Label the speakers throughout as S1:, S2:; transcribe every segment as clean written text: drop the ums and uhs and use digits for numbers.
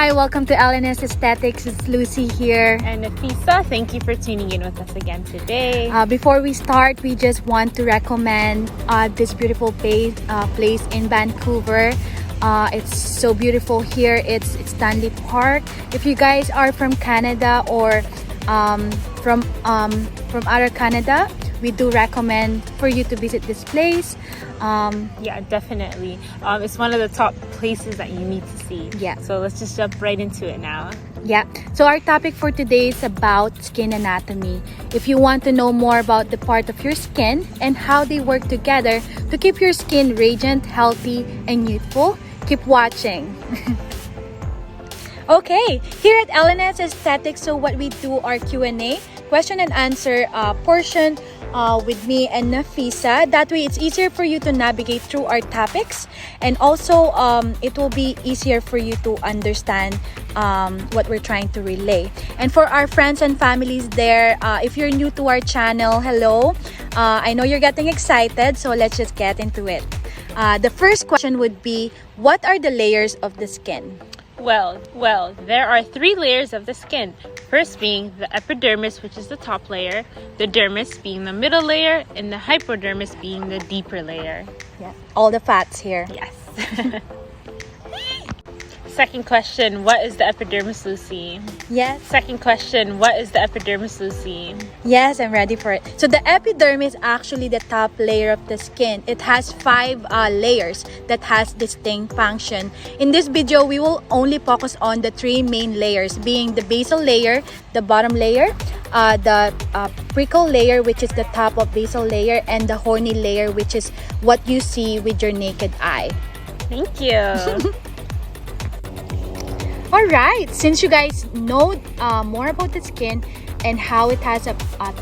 S1: Hi, welcome to LNS Esthetics. It's Lucy here.
S2: And Nafisa, thank you for tuning in with us again today.
S1: Before we start, we just want to recommend this beautiful place in Vancouver. It's so beautiful here. It's Stanley Park. If you guys are from Canada or from other Canada, we do recommend for you to visit this place.
S2: Yeah, definitely. It's one of the top places that you need to see.
S1: Yeah.
S2: So let's just jump right into it now.
S1: Yeah. So our topic for today is about skin anatomy. If you want to know more about the part of your skin and how they work together to keep your skin radiant, healthy, and youthful, keep watching. Okay, here at LNS Esthetics, so what we do are Q&A, question and answer portion with me and Nafisa. That way, it's easier for you to navigate through our topics, and also it will be easier for you to understand what we're trying to relay. And for our friends and families there, if you're new to our channel, hello. I know you're getting excited, so let's just get into it. The first question would be, what are the layers of the skin?
S2: Well, there are 3 layers of the skin. First being the epidermis, which is the top layer, the dermis being the middle layer, and the hypodermis being the deeper layer.
S1: Yeah, all the fats here.
S2: Yes. Second question, what is the epidermis, Lucy?
S1: Yes.
S2: Second question, what is the epidermis, Lucy?
S1: Yes, I'm ready for it. So the epidermis is actually the top layer of the skin. It has 5 layers that has distinct function. In this video, we will only focus on the 3 main layers, being the basal layer, the bottom layer, the prickle layer, which is the top of basal layer, and the horny layer, which is what you see with your naked eye.
S2: Thank you.
S1: Alright, since you guys know more about the skin and how it has a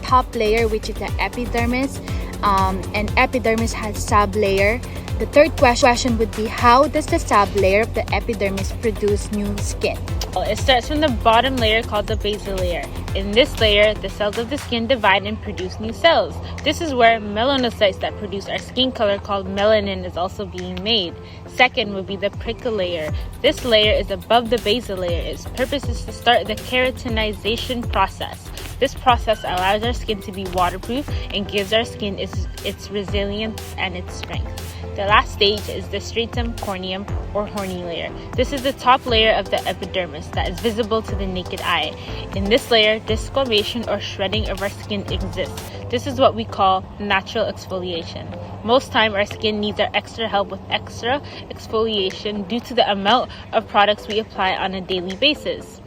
S1: top layer, which is the epidermis, and epidermis has sub-layer, the third question would be, how does the sub-layer of the epidermis produce new skin?
S2: Well, it starts from the bottom layer called the basal layer. In this layer, the cells of the skin divide and produce new cells. This is where melanocytes that produce our skin color called melanin is also being made. Second would be the prickle layer. This layer is above the basal layer. Its purpose is to start the keratinization process. This process allows our skin to be waterproof and gives our skin its resilience and its strength. The last stage is the stratum corneum or horny layer. This is the top layer of the epidermis that is visible to the naked eye. In this layer, discoloration or shredding of our skin exists. This is what we call natural exfoliation. Most time, our skin needs our extra help with extra exfoliation due to the amount of products we apply on a daily basis.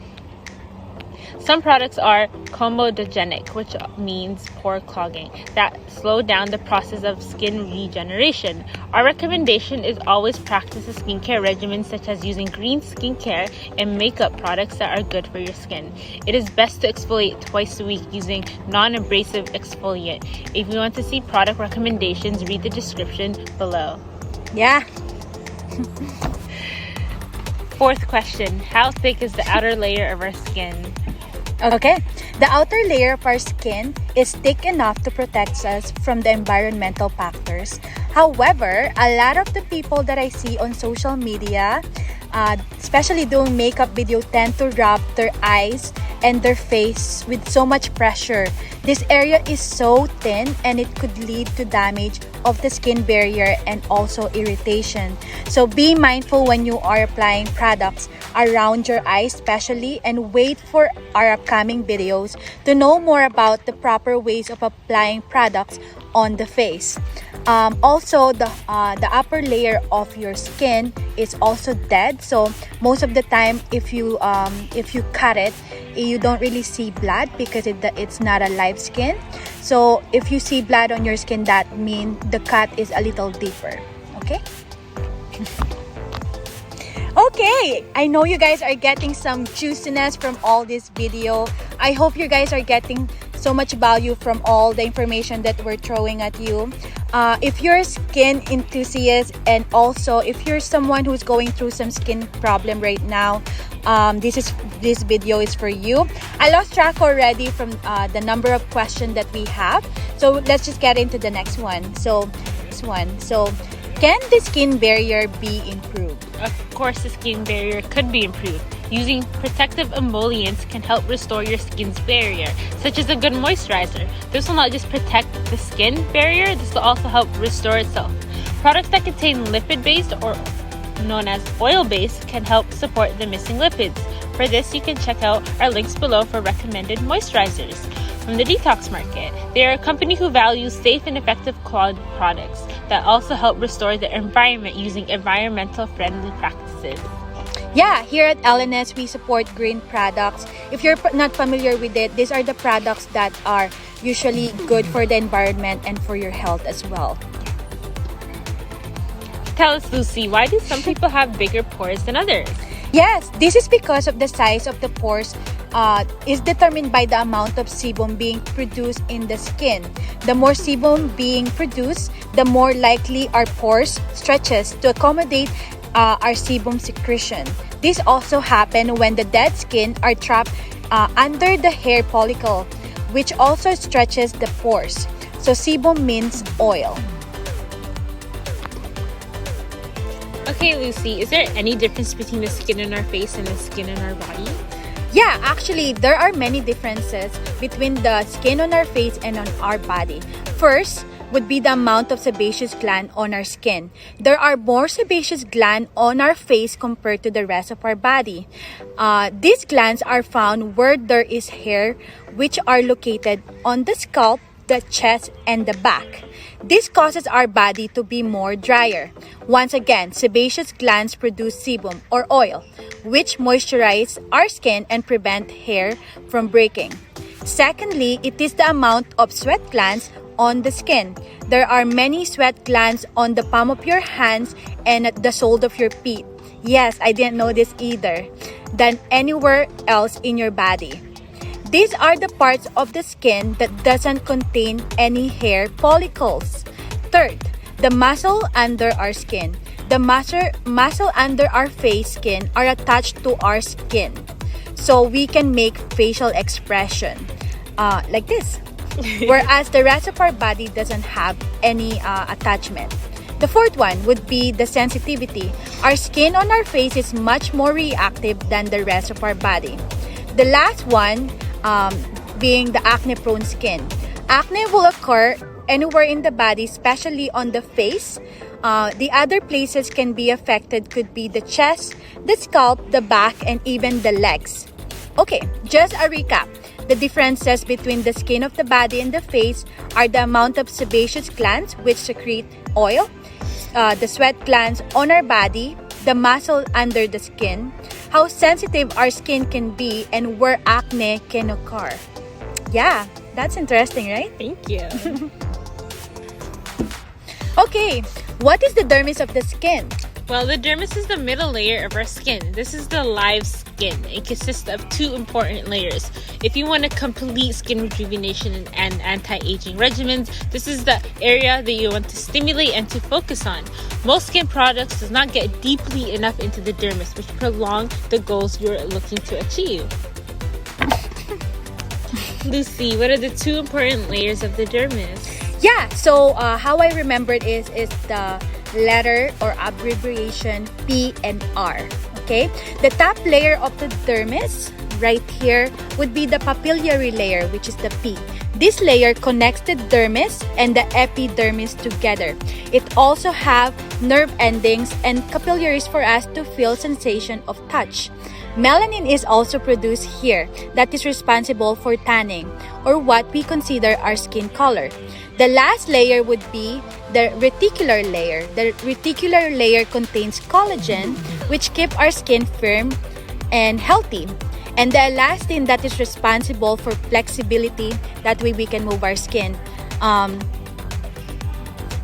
S2: Some products are comedogenic, which means pore clogging, that slow down the process of skin regeneration. Our recommendation is always practice a skincare regimen such as using green skincare and makeup products that are good for your skin. It is best to exfoliate twice a week using non-abrasive exfoliant. If you want to see product recommendations, read the description below.
S1: Yeah.
S2: Fourth question, how thick is the outer layer of our skin?
S1: Okay, the outer layer of our skin is thick enough to protect us from the environmental factors. However, a lot of the people that I see on social media, especially doing makeup video, tend to rub their eyes and their face with so much pressure. This area is so thin and it could lead to damage of the skin barrier and also irritation. So be mindful when you are applying products around your eyes especially, and wait for our upcoming videos to know more about the proper ways of applying products on the face. Also, the upper layer of your skin is also dead. So most of the time, if you cut it, you don't really see blood because it's not a live skin. So if you see blood on your skin, that means the cut is a little deeper. Okay. Okay, I know you guys are getting some juiciness from all this video. I hope you guys are getting so much value from all the information that we're throwing at you. If you're a skin enthusiast, and also if you're someone who's going through some skin problem right now, this video is for you. I lost track already from the number of questions that we have, so let's just get into the next one. So can the skin barrier be improved?
S2: Of course, the skin barrier could be improved. Using protective emollients can help restore your skin's barrier, such as a good moisturizer. This will not just protect the skin barrier, this will also help restore itself. Products that contain lipid-based or known as oil-based can help support the missing lipids. For this, you can check out our links below for recommended moisturizers. From the DETOX market, they are a company who values safe and effective quality products that also help restore the environment using environmental friendly practices.
S1: Yeah, here at LNS, we support green products. If you're not familiar with it, these are the products that are usually good for the environment and for your health as well.
S2: Tell us, Lucy, why do some people have bigger pores than others?
S1: Yes, this is because of the size of the pores is determined by the amount of sebum being produced in the skin. The more sebum being produced, the more likely our pores stretches to accommodate our sebum secretion. This also happens when the dead skin are trapped under the hair follicle, which also stretches the pores. So sebum means oil.
S2: Okay, Lucy, is there any difference between the skin on our face and the skin on our body?
S1: Yeah, actually, there are many differences between the skin on our face and on our body. First would be the amount of sebaceous gland on our skin. There are more sebaceous gland on our face compared to the rest of our body. These glands are found where there is hair, which are located on the scalp, the chest, and the back. This causes our body to be more drier. Once again, sebaceous glands produce sebum or oil, which moisturize our skin and prevent hair from breaking. Secondly, it is the amount of sweat glands on the skin. There are many sweat glands on the palm of your hands and at the sole of your feet. Yes, I didn't know this either. Than anywhere else in your body. These are the parts of the skin that doesn't contain any hair follicles. Third, the muscle under our skin. The muscle under our face skin are attached to our skin. So we can make facial expression like this. Whereas the rest of our body doesn't have any attachment. The fourth one would be the sensitivity. Our skin on our face is much more reactive than the rest of our body. The last one being the acne-prone skin. Acne will occur anywhere in the body, especially on the face. The other places can be affected could be the chest, the scalp, the back, and even the legs. Okay, just a recap. The differences between the skin of the body and the face are the amount of sebaceous glands, which secrete oil, the sweat glands on our body, the muscle under the skin, how sensitive our skin can be, and where acne can occur. Yeah, that's interesting, right?
S2: Thank you.
S1: Okay, what is the dermis of the skin?
S2: Well, the dermis is the middle layer of our skin. This is the live skin. It consists of two important layers. If you want a complete skin rejuvenation and anti-aging regimens, this is the area that you want to stimulate and to focus on. Most skin products does not get deeply enough into the dermis, which prolong the goals you're looking to achieve. Lucy, what are the two important layers of the dermis?
S1: Yeah, so how I remembered is the letter or abbreviation P and R. Okay, the top layer of the dermis right here would be the papillary layer, which is the P. This layer connects the dermis and the epidermis together. It also have nerve endings and capillaries for us to feel sensation of touch. Melanin is also produced here that is responsible for tanning or what we consider our skin color. The last layer would be the reticular layer. The reticular layer contains collagen, which keep our skin firm and healthy. And the elastin that is responsible for flexibility, that way we can move our skin,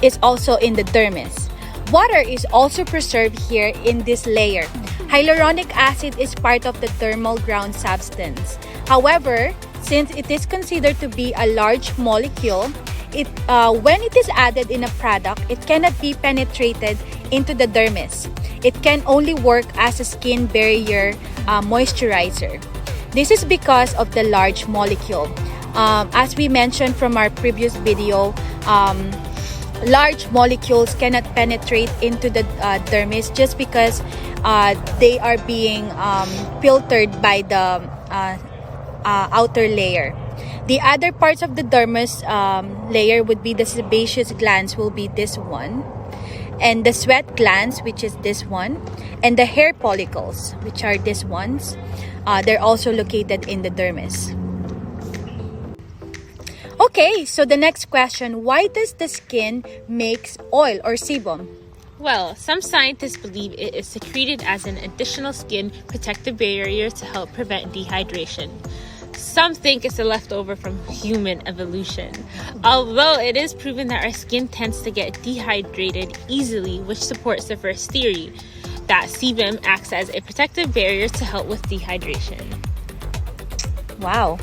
S1: is also in the dermis. Water is also preserved here in this layer. Hyaluronic acid is part of the dermal ground substance. However, since it is considered to be a large molecule, when it is added in a product, it cannot be penetrated into the dermis. It can only work as a skin barrier moisturizer. This is because of the large molecule. As we mentioned from our previous video, large molecules cannot penetrate into the dermis just because they are being filtered by the outer layer. The other parts of the dermis layer would be the sebaceous glands, will be this one, and the sweat glands, which is this one, and the hair follicles, which are these ones. They're also located in the dermis. Okay, so the next question, why does the skin makes oil or sebum?
S2: Well, some scientists believe it is secreted as an additional skin protective barrier to help prevent dehydration. Some think it's a leftover from human evolution, although it is proven that our skin tends to get dehydrated easily, which supports the first theory, that sebum acts as a protective barrier to help with dehydration.
S1: Wow.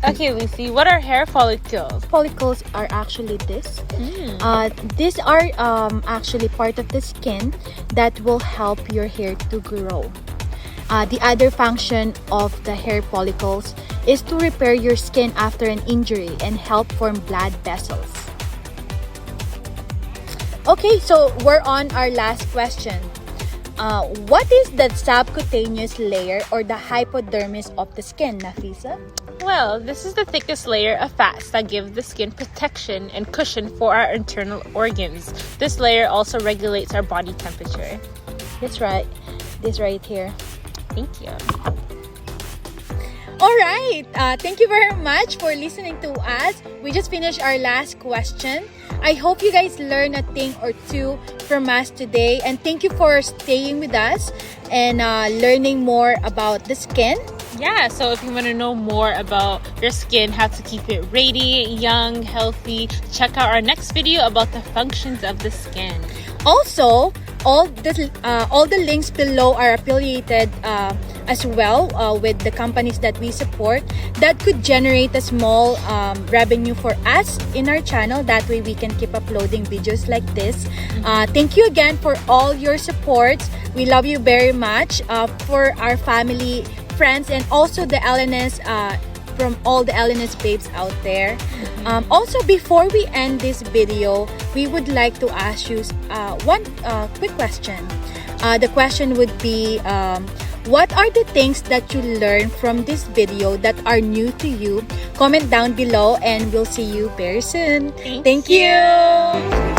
S2: Okay, Lucy, what are hair follicles?
S1: Follicles are actually this. These are actually part of the skin that will help your hair to grow. The other function of the hair follicles is to repair your skin after an injury and help form blood vessels. Okay, so we're on our last question. What is the subcutaneous layer or the hypodermis of the skin, Nafisa?
S2: Well, this is the thickest layer of fats that give the skin protection and cushion for our internal organs. This layer also regulates our body temperature.
S1: That's right. This right here.
S2: Thank you.
S1: All right. Thank you very much for listening to us. We just finished our last question. I hope you guys learned a thing or two from us today. And thank you for staying with us and learning more about the skin.
S2: Yeah, so if you want to know more about your skin, how to keep it radiant, young, healthy, check out our next video about the functions of the skin.
S1: Also, all the links below are affiliated as well with the companies that we support that could generate a small revenue for us in our channel. That way we can keep uploading videos like this. Thank you again for all your support. We love you very much. For our family, friends, and also the LNS, from all the LNS babes out there. Also, before we end this video, we would like to ask you one quick question. The question would be, what are the things that you learned from this video that are new to you? Comment down below and we'll see you very soon.
S2: Thank you.